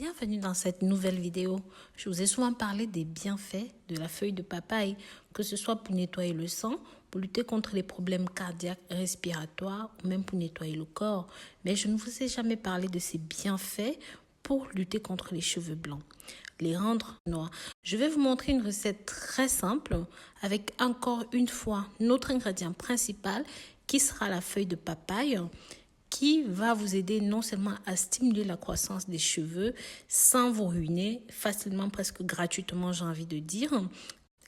Bienvenue dans cette nouvelle vidéo. Je vous ai souvent parlé des bienfaits de la feuille de papaye, que ce soit pour nettoyer le sang, pour lutter contre les problèmes cardiaques et respiratoires ou même pour nettoyer le corps. Mais je ne vous ai jamais parlé de ces bienfaits pour lutter contre les cheveux blancs, les rendre noirs. Je vais vous montrer une recette très simple avec encore une fois notre ingrédient principal qui sera la feuille de papaye, qui va vous aider non seulement à stimuler la croissance des cheveux sans vous ruiner, facilement, presque gratuitement, j'ai envie de dire.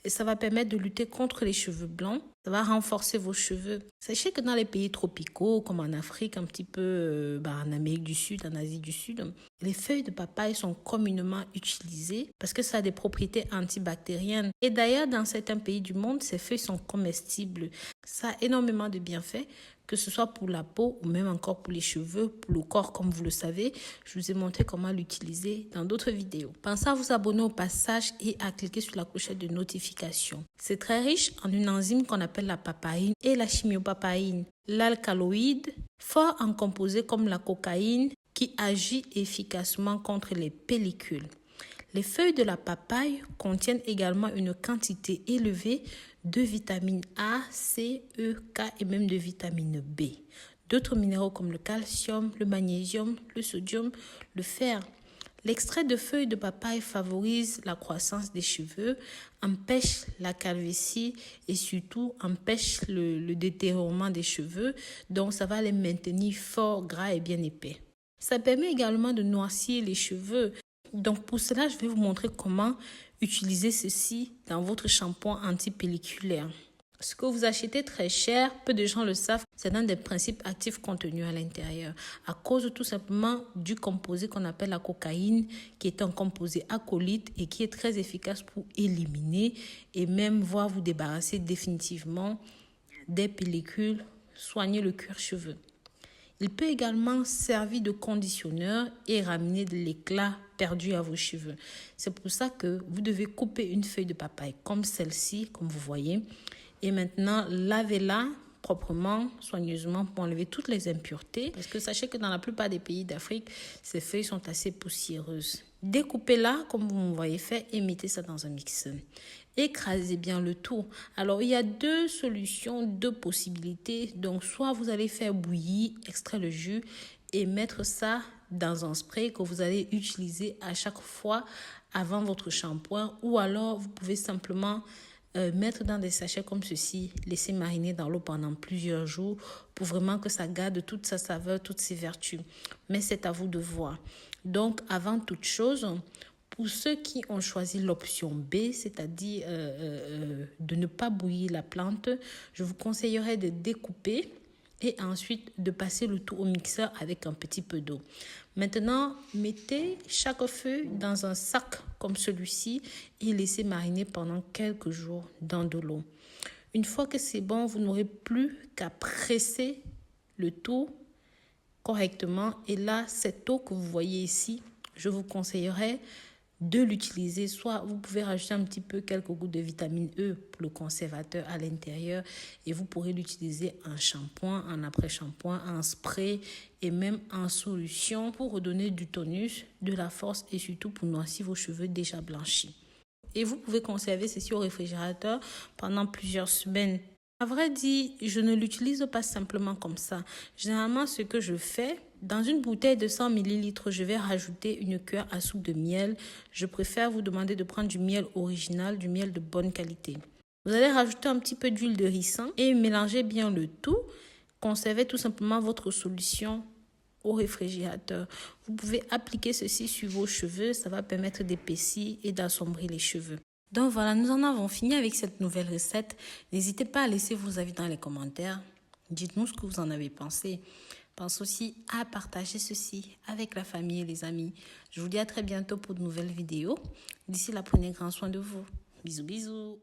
Et ça va permettre de lutter contre les cheveux blancs. Ça va renforcer vos cheveux. Sachez que dans les pays tropicaux, comme en Afrique, un petit peu en Amérique du Sud, en Asie du Sud, les feuilles de papaye sont communément utilisées parce que ça a des propriétés antibactériennes. Et d'ailleurs, dans certains pays du monde, ces feuilles sont comestibles. Ça a énormément de bienfaits, que ce soit pour la peau ou même encore pour les cheveux, pour le corps, comme vous le savez. Je vous ai montré comment l'utiliser dans d'autres vidéos. Pensez à vous abonner au passage et à cliquer sur la clochette de notification. C'est très riche en une enzyme qu'on appelle la papaïne et la chimiopapaïne, l'alcaloïde, fort en composés comme la cocaïne, qui agit efficacement contre les pellicules. Les feuilles de la papaye contiennent également une quantité élevée de vitamines A, C, E, K et même de vitamine B. D'autres minéraux comme le calcium, le magnésium, le sodium, le fer. L'extrait de feuilles de papaye favorise la croissance des cheveux, empêche la calvitie et surtout empêche le détériorement des cheveux. Donc ça va les maintenir forts, gras et bien épais. Ça permet également de noircir les cheveux. Donc pour cela, je vais vous montrer comment utiliser ceci dans votre shampoing antipelliculaire. Ce que vous achetez très cher, peu de gens le savent, c'est dans des principes actifs contenus à l'intérieur. À cause tout simplement du composé qu'on appelle la cocaïne, qui est un composé acolyte et qui est très efficace pour éliminer et même voire vous débarrasser définitivement des pellicules, soigner le cuir chevelu. Il peut également servir de conditionneur et ramener de l'éclat perdu à vos cheveux. C'est pour ça que vous devez couper une feuille de papaye comme celle-ci, comme vous voyez. Et maintenant, lavez-la proprement, soigneusement pour enlever toutes les impuretés. Parce que sachez que dans la plupart des pays d'Afrique, ces feuilles sont assez poussiéreuses. Découpez-la comme vous me voyez faire et mettez ça dans un mixeur. Écrasez bien le tout. Alors, il y a deux solutions, deux possibilités. Donc, soit vous allez faire bouillir, extraire le jus et mettre ça dans un spray que vous allez utiliser à chaque fois avant votre shampoing. Ou alors, vous pouvez simplement mettre dans des sachets comme ceci, laisser mariner dans l'eau pendant plusieurs jours pour vraiment que ça garde toute sa saveur, toutes ses vertus. Mais c'est à vous de voir. Donc, avant toute chose, pour ceux qui ont choisi l'option B, c'est-à-dire de ne pas bouillir la plante, je vous conseillerais de découper et ensuite de passer le tout au mixeur avec un petit peu d'eau. Maintenant, mettez chaque feuille dans un sac comme celui-ci et laissez mariner pendant quelques jours dans de l'eau. Une fois que c'est bon, vous n'aurez plus qu'à presser le tout correctement. Et là, cette eau que vous voyez ici, je vous conseillerais de l'utiliser. Soit vous pouvez rajouter un petit peu quelques gouttes de vitamine E pour le conservateur à l'intérieur et vous pourrez l'utiliser en shampoing, en après-shampoing, en spray et même en solution pour redonner du tonus, de la force et surtout pour noircir vos cheveux déjà blanchis. Et vous pouvez conserver ceci au réfrigérateur pendant plusieurs semaines. À vrai dire, je ne l'utilise pas simplement comme ça. Généralement, ce que je fais, dans une bouteille de 100 ml, je vais rajouter une cuillère à soupe de miel. Je préfère vous demander de prendre du miel original, du miel de bonne qualité. Vous allez rajouter un petit peu d'huile de ricin et mélanger bien le tout. Conservez tout simplement votre solution au réfrigérateur. Vous pouvez appliquer ceci sur vos cheveux. Ça va permettre d'épaissir et d'assombrir les cheveux. Donc voilà, nous en avons fini avec cette nouvelle recette. N'hésitez pas à laisser vos avis dans les commentaires. Dites-nous ce que vous en avez pensé. Pensez aussi à partager ceci avec la famille et les amis. Je vous dis à très bientôt pour de nouvelles vidéos. D'ici là, prenez grand soin de vous. Bisous, bisous.